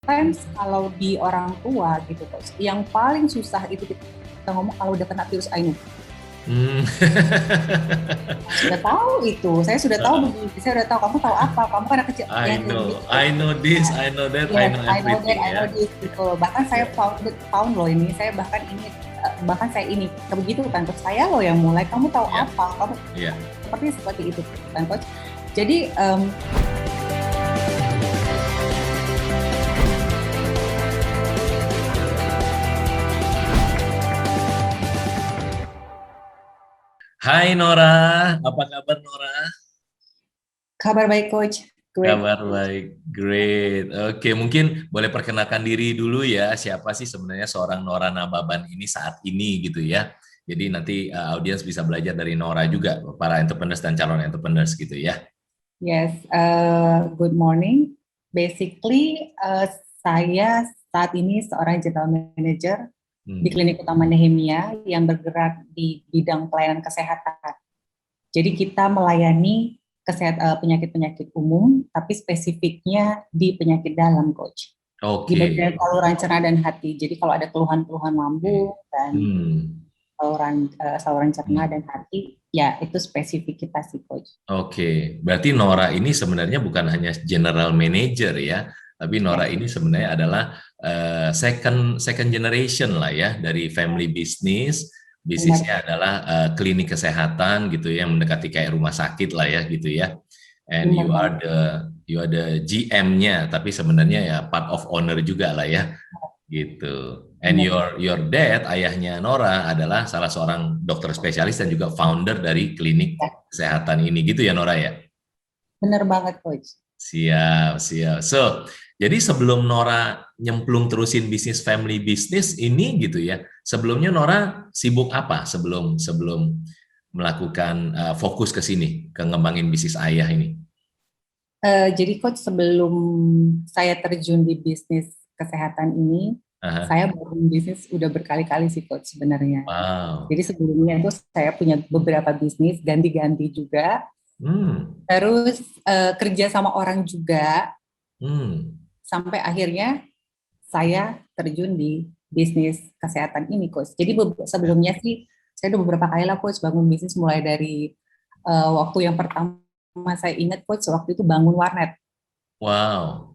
Sometimes kalau di orang tua gitu coach, yang paling susah itu kita ngomong kalau udah kena virus I know. Hmm. Saya sudah tahu itu, saya sudah tahu begini, saya sudah tahu kamu tahu apa, kamu kan anak kecil, ya kayak gitu coach. I know this, I know that, I Yes, know I know that, everything I know ya. this gitu. Bahkan saya Ya, found loh ini, saya bahkan ini, bahkan saya ini, begitu kan coach, saya loh yang mulai, kamu tahu ya, apa, kamu ya. seperti itu kan coach. Jadi Hai Nora, apa kabar Nora? kabar baik coach, great. Kabar baik, great. Oke, mungkin boleh perkenalkan diri dulu ya, siapa sih sebenarnya seorang Nora Nababan ini saat ini gitu ya. Jadi nanti audiens bisa belajar dari Nora juga, para entrepreneurs dan calon entrepreneurs gitu ya. Yes, good morning. Basically, saya saat ini seorang general manager di Hmm. Klinik Utama Nehemia yang bergerak di bidang pelayanan kesehatan. Jadi kita melayani penyakit-penyakit umum, tapi spesifiknya di penyakit dalam, Coach. Di Oke. bagian saluran cerna dan hati. Jadi kalau ada keluhan-keluhan lambung Oke. dan Hmm. saluran cerna Hmm. dan hati, ya itu spesifik kita sih, Coach. Oke, berarti Nora ini sebenarnya bukan hanya general manager ya, tapi Nora Yes, ini sebenarnya adalah second second generation lah ya dari family business. benar, Bisnisnya adalah klinik kesehatan gitu ya, yang mendekati kayak rumah sakit lah ya gitu ya. And benar banget. you are the GM-nya, tapi sebenarnya ya part of owner juga lah ya gitu. And Benar. your dad, ayahnya Nora adalah salah seorang dokter spesialis dan juga founder dari klinik Ya, kesehatan ini gitu ya Nora ya. benar banget, Coach. Siap, siap. So, jadi sebelum Nora nyemplung terusin bisnis family business ini gitu ya. Sebelumnya Nora sibuk apa sebelum sebelum melakukan fokus ke sini, ke ngembangin bisnis ayah ini? Jadi coach sebelum saya terjun di bisnis kesehatan ini, Aha. saya bangun bisnis udah berkali-kali sih coach sebenarnya. Wow. Jadi sebelumnya itu saya punya beberapa bisnis ganti-ganti juga, Hmm. terus kerja sama orang juga, Hmm. sampai akhirnya saya terjun di bisnis kesehatan ini coach. Jadi sebelumnya sih saya udah beberapa kali lah coach bangun bisnis mulai dari waktu yang pertama saya ingat coach waktu itu bangun warnet. Wow.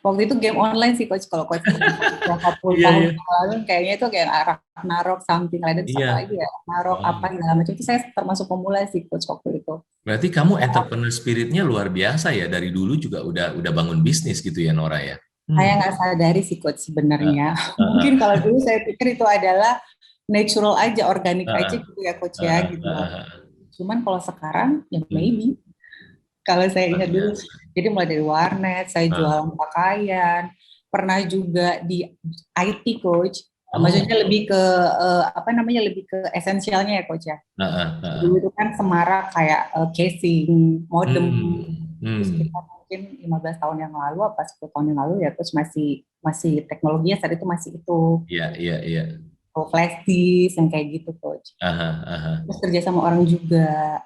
Waktu itu game online sih coach, kalau coach ingat berapa puluh Iya, tahun iya. yang lalu kayaknya itu kayak Ragnarok something like that, Iya. apa lagi ya, Ragnarok Wow. apa segala macam, itu saya termasuk pemula sih coach waktu itu. Berarti kamu entrepreneur spiritnya luar biasa ya. Dari dulu juga udah bangun bisnis gitu ya Nora ya. Saya Hmm. nggak sadari sih coach Ah, sebenarnya. ah, Mungkin kalau ah, dulu saya pikir itu adalah natural aja, organik ah, aja gitu ya coach ya ah, gitu. ah, ah. Cuman kalau sekarang ya Hmm. maybe, kalau saya Luar ingat dulu, biasa. jadi mulai dari warnet, saya Ah. jualan pakaian, pernah juga di IT coach. Maksudnya Oh. lebih ke apa namanya, lebih ke esensialnya ya coach ya. Ah, ah, ah, Dulu ah. itu kan semarak kayak casing, modem, Hmm. itu Hmm. sekitar mungkin 15 tahun yang lalu apa 10 tahun yang lalu ya, terus masih masih teknologinya saat itu masih itu Iya, iya, iya. flash disk yang kayak gitu coach. Aha, aha. Terus kerja sama orang juga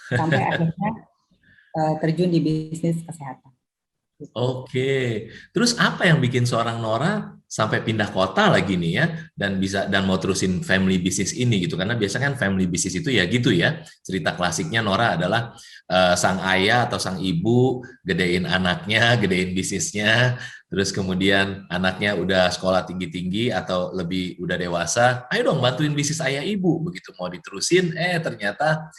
sampai akhirnya terjun di bisnis kesehatan gitu. Oke, terus apa yang bikin seorang Nora sampai pindah kota lagi nih ya dan mau terusin family business ini gitu? Karena biasanya kan family business itu ya gitu ya. Cerita klasiknya Nora adalah sang ayah atau sang ibu gedein anaknya, gedein bisnisnya, terus kemudian anaknya udah sekolah tinggi-tinggi atau lebih udah dewasa, ayo dong bantuin bisnis ayah ibu. Begitu mau diterusin, ternyata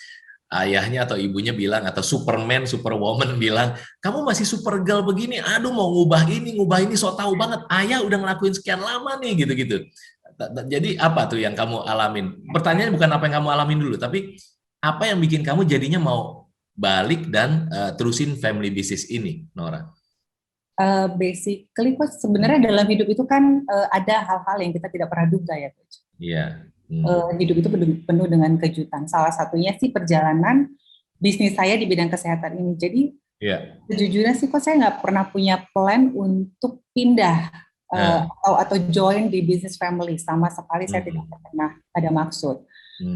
ayahnya atau ibunya bilang atau Superman, Superwoman bilang, kamu masih Supergirl begini, aduh mau ngubah ini, so tahu banget, ayah udah ngelakuin sekian lama nih, gitu-gitu. Jadi apa tuh yang kamu alamin? Pertanyaan bukan apa yang kamu alamin dulu, tapi apa yang bikin kamu jadinya mau balik dan terusin family business ini, Nora? Basically coach sebenarnya dalam hidup itu kan ada hal-hal yang kita tidak pernah duga ya coach. Iya. Hmm. Hidup itu penuh dengan kejutan. Salah satunya sih perjalanan bisnis saya di bidang kesehatan ini. Jadi Iya. sejujurnya sih kok saya nggak pernah punya plan untuk pindah Nah. atau join di bisnis family, sama sekali saya tidak Hmm. pernah ada maksud.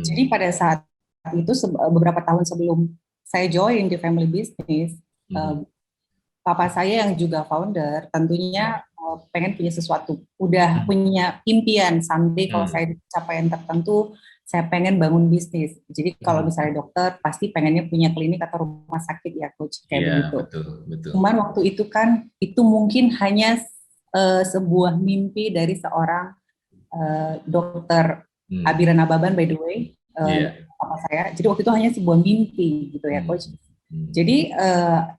Jadi Hmm. pada saat itu beberapa tahun sebelum saya join di family business, Hmm. papa saya yang juga founder tentunya Ya. pengen punya sesuatu, udah punya impian someday kalau saya capaian tertentu, saya pengen bangun bisnis. Jadi kalau misalnya dokter pasti pengennya punya klinik atau rumah sakit ya coach, kayak Iya, begitu. betul, betul. Cuman waktu itu kan itu mungkin hanya sebuah mimpi dari seorang dokter Abira Nababan by the way, papa saya. Jadi waktu itu hanya sebuah mimpi gitu ya coach. Jadi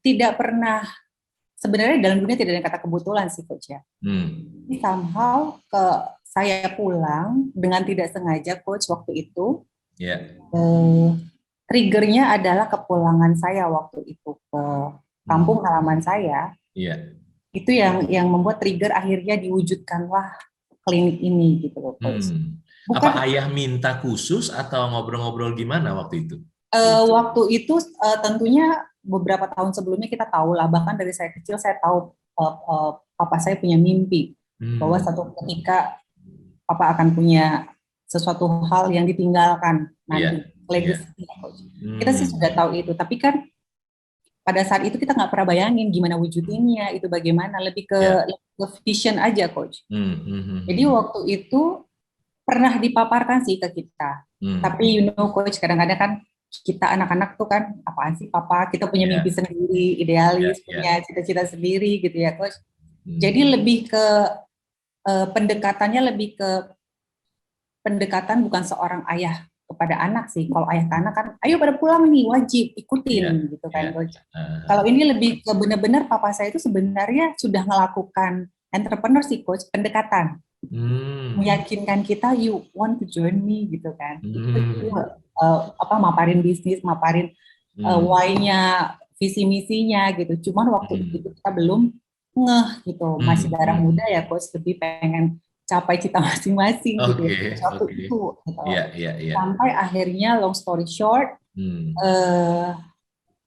tidak pernah, sebenarnya dalam dunia tidak ada yang kata kebetulan sih coach ya. Jadi somehow saya pulang dengan tidak sengaja coach waktu itu. Triggernya adalah kepulangan saya waktu itu ke kampung halaman saya. Itu yang membuat trigger akhirnya diwujudkanlah klinik ini gitu loh coach. Bukan, apa ayah minta khusus atau ngobrol-ngobrol gimana waktu itu? Waktu itu tentunya beberapa tahun sebelumnya kita tahu lah, bahkan dari saya kecil saya tahu papa saya punya mimpi bahwa satu ketika papa akan punya sesuatu hal yang ditinggalkan nanti, legacy. Kita sih sudah tahu itu, tapi kan pada saat itu kita nggak pernah bayangin gimana wujudinnya, itu bagaimana, lebih ke vision aja coach. Jadi waktu itu pernah dipaparkan sih ke kita, tapi you know coach, kadang-kadang kan kita anak-anak tuh kan, apaan sih papa, kita punya mimpi sendiri, idealis, punya cita-cita sendiri gitu ya coach. Jadi lebih ke pendekatannya lebih ke pendekatan bukan seorang ayah kepada anak sih. Kalau ayah ke anak kan, ayo pada pulang nih, wajib ikutin gitu kan coach. Kalau ini lebih ke benar-benar papa saya itu sebenarnya sudah melakukan entrepreneur sih coach, pendekatan. Meyakinkan kita, you want to join me gitu kan. Maparin bisnis, maparin why-nya, visi misinya gitu. Cuman waktu itu kita belum ngeh gitu, masih darah muda ya coach, lebih pengen capai cita masing-masing gitu ya. Waktu itu gitu. Sampai akhirnya long story short,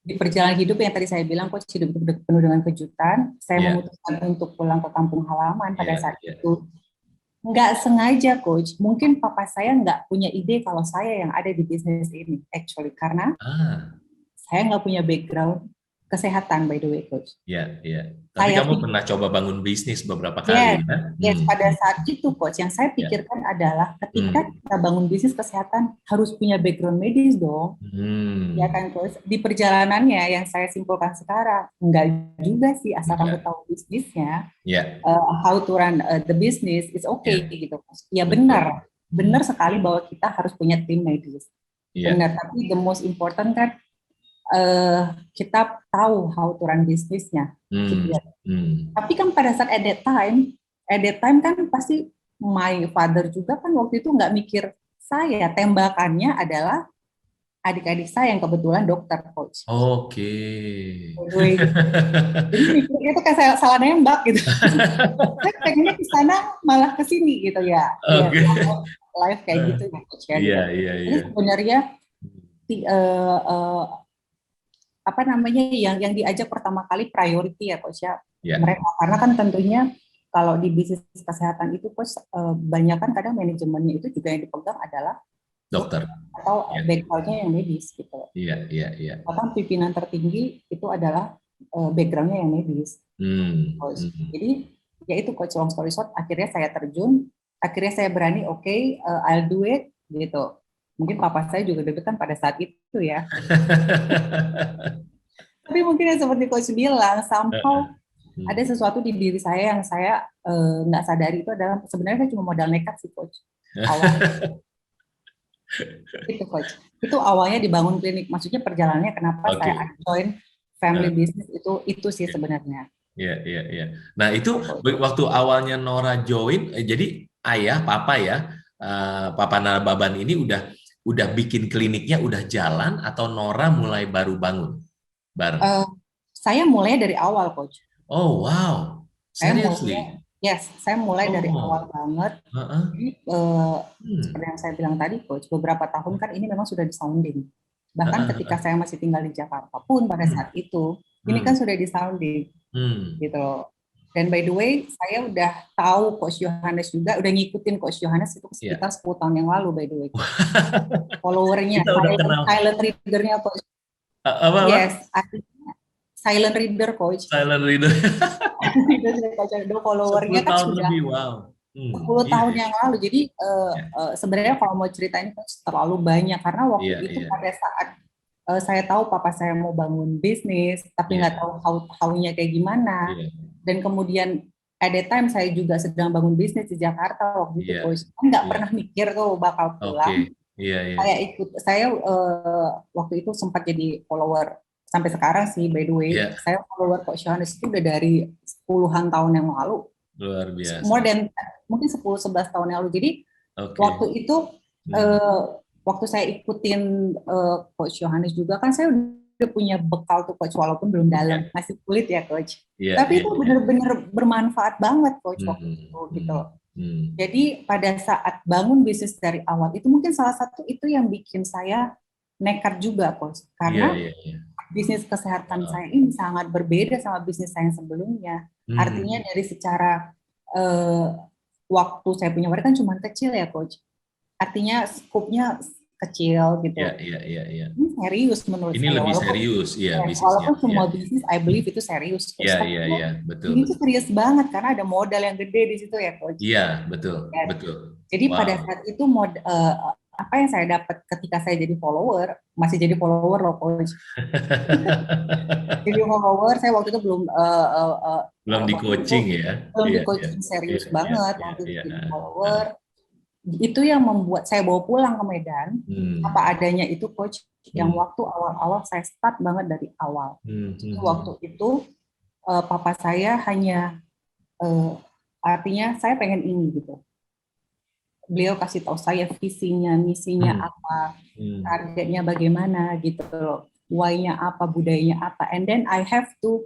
di perjalanan hidup yang tadi saya bilang coach, hidup itu penuh dengan kejutan. Saya memutuskan untuk pulang ke kampung halaman pada saat itu. Nggak sengaja coach, mungkin papa saya nggak punya ide kalau saya yang ada di bisnis ini actually, karena saya nggak punya background kesehatan by the way coach. Tapi kamu pernah coba bangun bisnis beberapa kali ya? Pada saat itu coach, yang saya pikirkan adalah ketika kita bangun bisnis kesehatan harus punya background medis dong. Ya kan coach, di perjalanannya yang saya simpulkan sekarang enggak juga sih, asal kamu tahu bisnisnya, how to run the business is okay gitu. Ya benar sekali bahwa kita harus punya tim medis. Benar, tapi the most important kan kita tahu how to run bisnisnya. Tapi kan pada saat at that time kan pasti my father juga kan waktu itu nggak mikir saya, tembakannya adalah adik-adik saya yang kebetulan dokter coach. Jadi mikirnya itu kayak saya salah nembak gitu. Saya pengennya ke sana malah ke sini gitu ya. Live kayak gitu ya coach ya. Jadi sebenarnya yang diajak pertama kali priority ya coach ya. Mereka, karena kan tentunya kalau di bisnis kesehatan itu coach, banyak kan kadang manajemennya itu juga yang dipegang adalah dokter atau backgroundnya yang medis gitu. Bahkan pimpinan tertinggi itu adalah backgroundnya yang medis. Jadi ya itu coach, long story short, akhirnya saya terjun, akhirnya saya berani, I'll do it gitu. Mungkin papa saya juga deg-degan pada saat itu ya. Tapi mungkin yang seperti coach bilang, somehow ada sesuatu di diri saya yang saya nggak sadari, itu adalah sebenarnya cuma modal nekat sih coach. Itu coach. Itu awalnya dibangun klinik. Maksudnya perjalanannya kenapa saya join family business itu sih sebenarnya. Nah itu waktu awalnya Nora join, jadi ayah papa ya, Papa Nababan ini udah bikin kliniknya, udah jalan, atau Nora mulai baru bangun bareng? Saya mulai dari awal coach. Oh wow, seriously? Saya mulai dari awal banget. Jadi, seperti yang saya bilang tadi coach, beberapa tahun kan ini memang sudah disounding. Bahkan ketika saya masih tinggal di Jakarta pun pada saat itu, ini kan sudah disounding, gitu. Dan by the way, saya udah tahu Coach Yohanes juga, udah ngikutin Coach Yohanes itu sekitar 10 tahun yang lalu by the way. Followernya, silent readernya Coach. Apa? Yes, silent reader coach. Silent reader. Itu saya baca, followernya 10 kan tahun sudah lebih, wow. 10 Iya, tahun iya, yang lalu. Jadi iya, sebenarnya kalau mau cerita ini kan terlalu banyak karena waktu iya, itu iya, pada saat saya tahu papa saya mau bangun bisnis, tapi iya, nggak tahu how-nya kayak gimana. iya, Dan kemudian at that time saya juga sedang bangun bisnis di Jakarta waktu itu, iya, coach. Kan nggak iya. pernah mikir tuh bakal Oke, pulang. iya, iya, Saya waktu itu sempat jadi follower sampai sekarang sih, by the way. iya, Saya follower Coach Yohanes itu udah dari puluhan tahun yang lalu, luar biasa. more than mungkin 10-11 tahun yang lalu. Jadi Oke. waktu itu Hmm. waktu saya ikutin Coach Yohanes juga kan saya udah punya bekal tuh coach, walaupun belum dalam, Iya, masih kulit ya coach. iya, Tapi iya, itu iya. benar-benar bermanfaat banget coach waktu Hmm, itu gitu. hmm, hmm. Jadi pada saat bangun bisnis dari awal itu mungkin salah satu itu yang bikin saya nekat juga coach, Iya, karena iya, iya. bisnis kesehatan Wow. saya ini sangat berbeda sama bisnis saya yang sebelumnya. Artinya Hmm. dari secara eh, waktu saya punya wadah kan cuma kecil ya coach. Artinya skupnya kecil Iya, gitu. iya, iya, iya. Ini serius menurut Ini saya, lebih serius, iya bisnisnya. walaupun Iya, semua bisnis I believe itu serius iya, coach, tapi iya, iya, betul, ini tuh betul. serius banget karena ada modal yang gede di situ ya coach. Iya, betul, Ya. betul. Jadi pada Wow. saat itu apa yang saya dapat ketika saya jadi follower, masih jadi follower loh coach. Jadi follower saya waktu itu Belum di waktu itu coaching ya. belum di Iya, iya, coaching iya, serius iya, banget, iya, waktu itu iya. jadi Ah. follower. Itu yang membuat saya bawa pulang ke Medan apa Hmm. adanya itu coach, yang Hmm. waktu awal-awal saya start banget dari awal. Hmm. Jadi Hmm. waktu itu papa saya hanya artinya saya pengen ini gitu. Beliau kasih tahu saya visinya, misinya Hmm. apa, Hmm. targetnya bagaimana gitu loh, why-nya apa, budayanya apa, and then I have to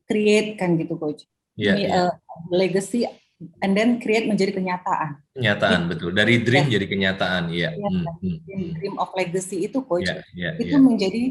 create kan gitu coach. Iya, Ini iya. legacy and then create menjadi kenyataan. Kenyataan, Itu betul. Dari dream yes, jadi kenyataan, iya. yes, Hmm. Hmm. Hmm. dream of legacy itu coach, Iya, iya, itu iya. menjadi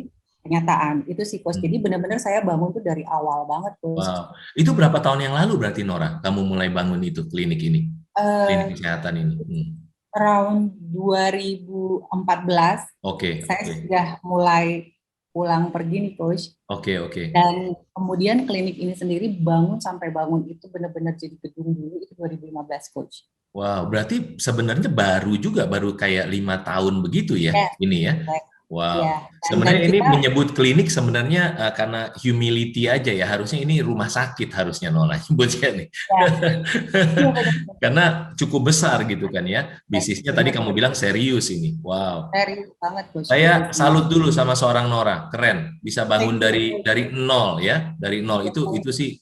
kenyataan. Itu sih coach. Jadi Hmm. benar-benar saya bangun tuh dari awal banget coach. Wow. Itu berapa tahun yang lalu berarti Nora, kamu mulai bangun itu klinik ini, klinik kesehatan ini? Hmm. Around 2014 Oke, saya oke. sudah mulai pulang pergi nih coach. Oke, oke. Dan kemudian klinik ini sendiri sampai bangun itu benar-benar jadi gedung dulu itu 2015 coach. Wow, berarti sebenarnya baru juga, baru kayak 5 tahun begitu ya, Yes, ini ya. yes, ya. Wow. Dan Sebenarnya ini kita menyebut klinik sebenarnya karena humility aja ya. Harusnya ini rumah sakit harusnya Nola nyebutnya nih. ya, iya benar, Karena cukup besar gitu kan ya. Bisnisnya tadi benar, kamu benar. bilang serius ini. Wow. Serius banget coach Saya bisnisnya. salut dulu sama seorang Nora, keren. Bisa bangun Thank you, dari nol ya, dari nol itu sih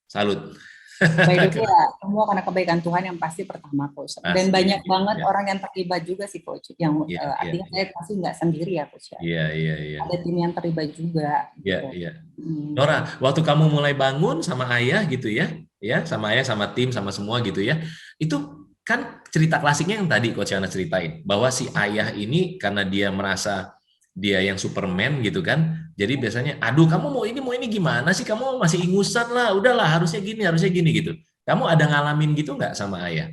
salut. by the way ya, semua karena kebaikan Tuhan yang pasti pertama coach. Dan Asli. banyak banget Ya, orang yang terlibat juga sih coach. Yang ya, ya, artinya ya, saya pasti nggak sendiri ya coach ya. iya, iya, iya, Ada tim yang terlibat juga iya, gitu. iya. Nora, waktu kamu mulai bangun sama ayah gitu ya, sama ayah, sama tim, sama semua gitu ya, itu kan cerita klasiknya yang tadi Coach Yana ceritain, bahwa si ayah ini karena dia merasa dia yang Superman gitu kan, jadi biasanya, aduh kamu mau ini gimana sih, kamu masih ingusan lah, udahlah harusnya gini gitu. Kamu ada ngalamin gitu nggak sama ayah?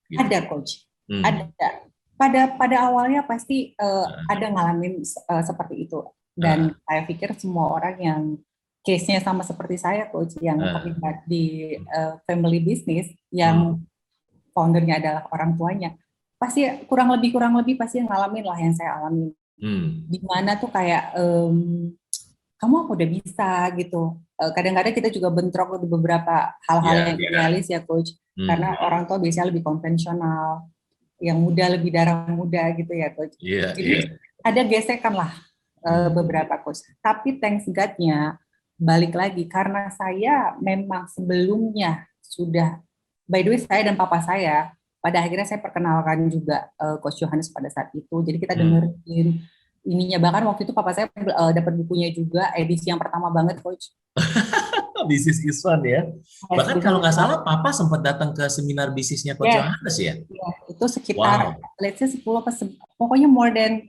Gitu. Ada coach, Hmm. ada. Pada awalnya pasti ada ngalamin seperti itu. Dan saya pikir semua orang yang case-nya sama seperti saya coach, yang terlibat di family business, yang foundernya adalah orang tuanya, pasti kurang lebih pasti ngalamin lah yang saya alami. Dimana tuh kayak kamu apa udah bisa gitu. Kadang-kadang kita juga bentrok di beberapa hal-hal yang idealis ya coach, karena orang tua biasanya lebih konvensional, yang muda lebih darah muda gitu ya coach. Jadi ada gesekan lah beberapa coach. Tapi thanks God-nya balik lagi karena saya memang sebelumnya sudah, by the way saya dan papa saya pada akhirnya saya perkenalkan juga Coach Yohanes pada saat itu. Jadi kita dengerin ininya, bahkan waktu itu papa saya dapat bukunya juga edisi yang pertama banget coach. Bisnis is fun ya. Bahkan kalau nggak salah papa sempat datang ke seminar bisnisnya Coach Yohanes ya. Itu sekitar let's say 10 apa pokoknya more than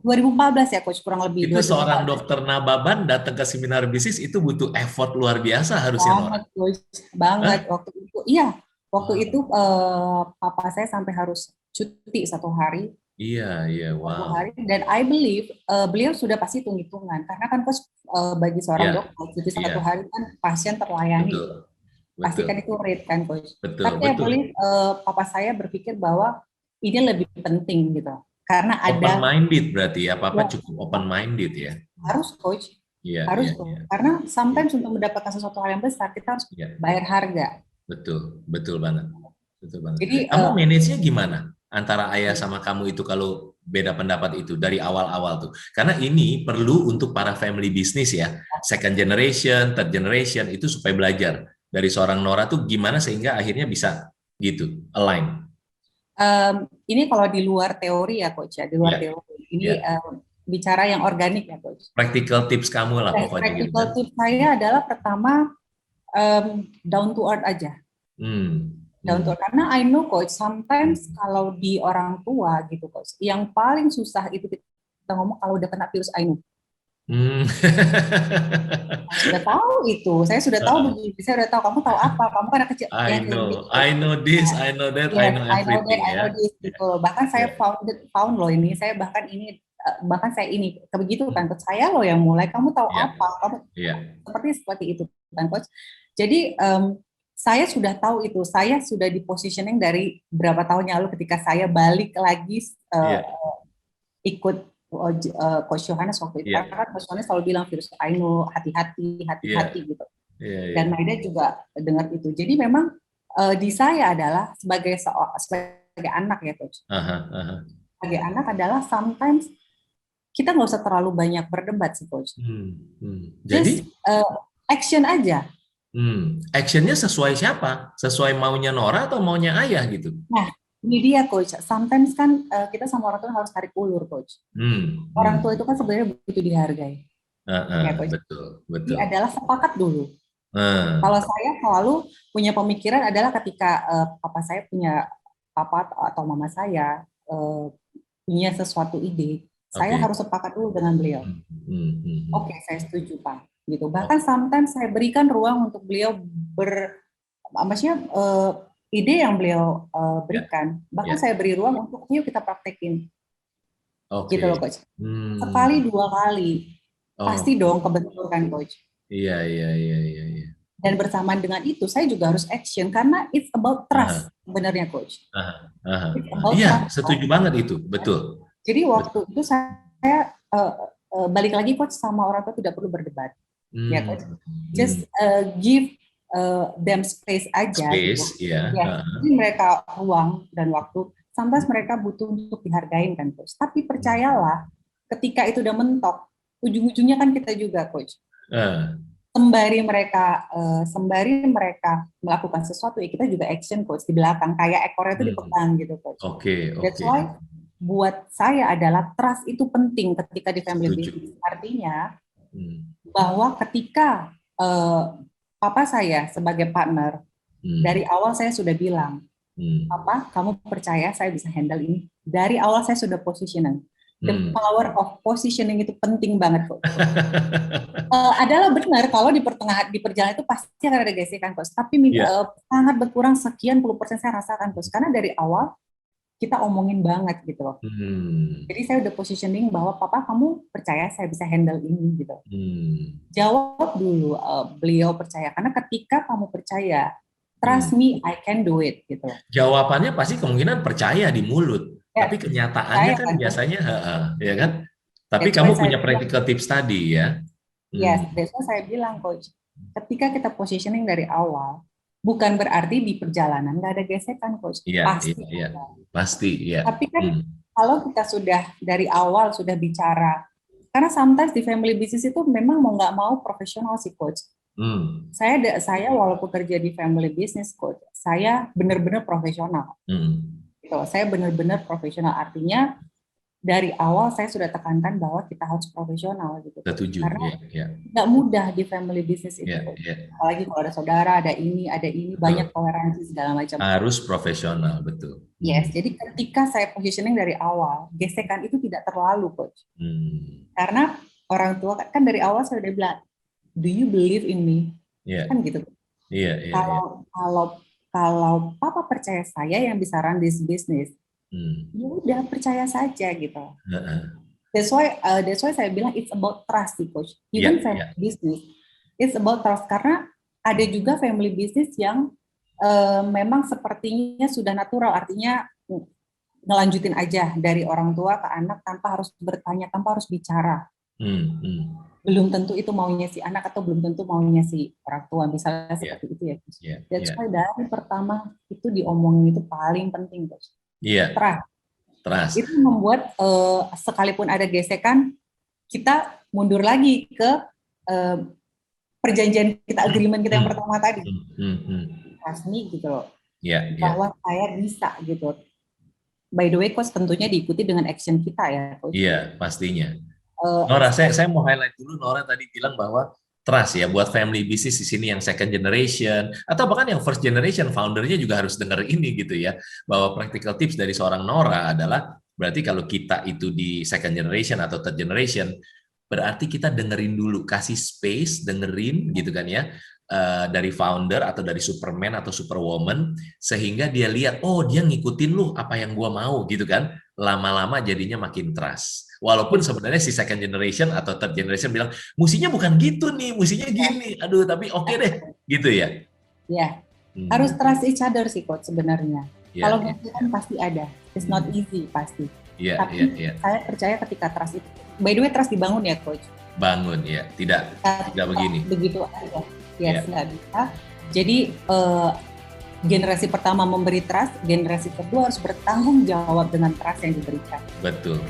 2014 ya coach, kurang lebih. Itu seorang dokter Nababan datang ke seminar bisnis itu butuh effort luar biasa harusnya banget, coach. Banget. Waktu itu iya, waktu itu papa saya sampai harus cuti 1 hari Iya, iya, Satu wow. hari, dan I believe beliau sudah pasti hitung-hitungan karena kan coach, bagi seorang Iya, dokter cuti iya, 1 hari kan pasien terlayani, betul, pasti betul, kan itu rate kan coach. betul, Tapi I betul. believe papa saya berpikir bahwa ini lebih penting gitu karena Open ada, minded berarti ya, Papa ya, cukup open minded ya. harus coach, Iya, harus iya, tuh iya, karena iya, sometimes untuk mendapatkan sesuatu hal yang besar kita harus iya. bayar harga. Betul, betul banget. Betul banget. Jadi Kamu manage-nya gimana? Antara ayah sama kamu itu kalau beda pendapat itu dari awal-awal tuh. Karena ini perlu untuk para family business ya. Second generation, third generation itu supaya belajar dari seorang Nora tuh gimana sehingga akhirnya bisa gitu, align. ini kalau di luar teori ya coach ya, di luar Ya, teori ini ya. bicara yang organik ya coach. Practical tips kamu lah pokoknya gitu Practical kan. tips saya adalah pertama, down to earth aja. Hmm, Down to hmm, earth. Karena I know coach, sometimes hmm. kalau di orang tua gitu coach, yang paling susah itu kita ngomong kalau udah kena virus I know. Hmm. Saya sudah tahu itu, saya sudah tahu begini, saya sudah tahu kamu tahu apa, kamu kan anak kecil, ya kayak gitu. I know this, I know that, I Yes, know I know that, everything I know ya. this gitu loh. Bahkan saya Ya, found loh ini, saya bahkan ini, bahkan saya ini, begitu kan coach, saya loh yang mulai, kamu tahu ya, apa, kamu ya. seperti itu kan coach. Jadi saya sudah tahu itu, saya sudah di positioning dari berapa tahun yang lalu ketika saya balik lagi Iya, ikut Coach Yohanes waktu itu, iya, karena kan Coach Yohanes selalu bilang virus I know, hati-hati, iya, hati-hati gitu. iya, iya. Dan Maida juga dengar itu. Jadi memang di saya adalah sebagai anak ya coach. Aha, aha. Sebagai anak adalah sometimes kita nggak usah terlalu banyak berdebat sih coach. Just Jadi, action aja. actionnya sesuai siapa? Sesuai maunya Nora atau maunya ayah gitu? Nah, ini dia coach. Sometimes kan kita sama orang tua harus tarik ulur coach. Hmm, Orang tua hmm. itu kan sebenarnya butuh dihargai. Ya coach. Betul, Jadi betul. adalah sepakat dulu. Ah, Kalau saya selalu punya pemikiran adalah ketika papa saya punya, papa atau mama saya punya sesuatu ide, saya oke. harus sepakat dulu dengan beliau. Hmm, hmm, hmm, Oke, hmm. saya setuju Pak. Gitu. Oh, Bahkan sometimes saya berikan ruang untuk beliau maksudnya ide yang beliau ya, berikan. Bahkan ya. saya beri ruang untuk yuk kita praktekin. Gitu Oke. loh coach. Hmm. Sekali 2 kali Oh, pasti dong kebetulan kan coach. iya, iya, iya, iya, iya. Dan bersamaan dengan itu saya juga harus action karena it's about trust Aha, sebenarnya coach. aha, aha. It's about Iya, trust. setuju banget itu. Betul, Jadi waktu betul. itu saya balik lagi coach, sama orang tua tidak perlu berdebat, ya Hmm, coach. hmm. Just give them space aja gitu. Space, ya. Ya, Aha. jadi mereka ruang dan waktu. Sometimes mereka butuh untuk dihargain kan coach. Tapi Hmm. percayalah, ketika itu udah mentok, ujung-ujungnya kan kita juga coach. Ah, Sembari mereka melakukan sesuatu, ya kita juga action coach di belakang. Kayak ekornya itu hmm. dipegang gitu coach. Oke, That's oke. why buat saya adalah trust itu penting ketika di family Setuju. business. Artinya Hmm. bahwa ketika papa saya sebagai partner, Hmm. dari awal saya sudah bilang, Hmm. papa kamu percaya saya bisa handle ini. Dari awal saya sudah positioning. The Hmm. power of positioning itu penting banget kok. Adalah benar kalau di pertengahan di perjalanan itu pasti akan ada gesekan coach. Tapi Iya. sangat berkurang sekian puluh persen saya rasakan coach. Karena dari awal kita omongin banget gitu loh. Hmm. Jadi saya udah positioning bahwa papa kamu percaya saya bisa handle ini gitu. Hmm. Jawab dulu, beliau percaya karena ketika kamu percaya, Hmm. trust me I can do it gitu. Jawabannya pasti kemungkinan percaya di mulut, Ya, tapi kenyataannya saya kan kan coach. biasanya, ya kan? Tapi That's why kamu saya punya bilang, practical tips tadi ya. yes, Hmm. that's why saya bilang coach. Ketika kita positioning dari awal, bukan berarti di perjalanan nggak ada gesekan coach, Iya, iya, pasti iya, ada. pasti ya. Tapi kan Hmm. kalau kita sudah dari awal sudah bicara, karena sometimes di family business itu memang mau nggak mau profesional sih coach. Hmm. Saya walaupun kerja di family business coach, saya benar-benar profesional. Hmm. Gitu. Saya benar-benar profesional, artinya dari awal saya sudah tekankan bahwa kita harus profesional gitu coach. Setuju, Karena ya, ya, nggak mudah di family business itu ya, coach. ya, Apalagi kalau ada saudara, ada ini, banyak betul. toleransi segala macam. Harus profesional, betul. Yes, jadi ketika saya positioning dari awal, gesekan itu tidak terlalu coach. Hmm. Karena orang tua kan dari awal saya udah bilang, do you believe in me? Iya, Kan gitu. iya, iya, iya. Kalau kalau kalau papa percaya saya yang bisa run this business, Ya udah percaya saja gitu. Heeh. That's why saya bilang it's about trust sih coach. Iya, Even family iya. business, it's about trust karena ada juga family business yang memang sepertinya sudah natural, artinya ngelanjutin aja dari orang tua ke anak tanpa harus bertanya, tanpa harus bicara. Belum tentu itu maunya si anak atau belum tentu maunya si orang tua, misalnya seperti itu ya coach. That's why dari pertama itu diomongin itu paling penting coach. Trust. Trust. Itu membuat sekalipun ada gesekan, kita mundur lagi ke perjanjian kita, agreement kita yang pertama tadi. Trust me gitu loh. Bahwa saya bisa gitu. By the way, coach, tentunya diikuti dengan action kita ya, coach. Iya, pastinya. Nora, saya mau highlight dulu, Nora tadi bilang bahwa trust ya, buat family business di sini yang second generation, atau bahkan yang first generation, foundernya juga harus dengar ini gitu ya, bahwa practical tips dari seorang Nora adalah, berarti kalau kita itu di second generation atau third generation, berarti kita dengerin dulu, kasih space, dengerin gitu kan ya, dari founder atau dari superman atau superwoman, sehingga dia lihat, oh dia ngikutin lu apa yang gua mau gitu kan, lama-lama jadinya makin trust. Walaupun sebenarnya si second generation atau third generation bilang, musinya bukan gitu nih, musinya gini, aduh tapi oke deh, gitu ya? Ya, harus trust each other sih coach sebenarnya. Kalau gitu kan pasti ada, it's not easy pasti. Tapi saya percaya ketika trust itu, by the way trust dibangun ya coach? Bangun ya, tidak begini. Begitu aja, nggak bisa. Jadi generasi pertama memberi trust, generasi kedua harus bertanggung jawab dengan trust yang diberikan. Betul.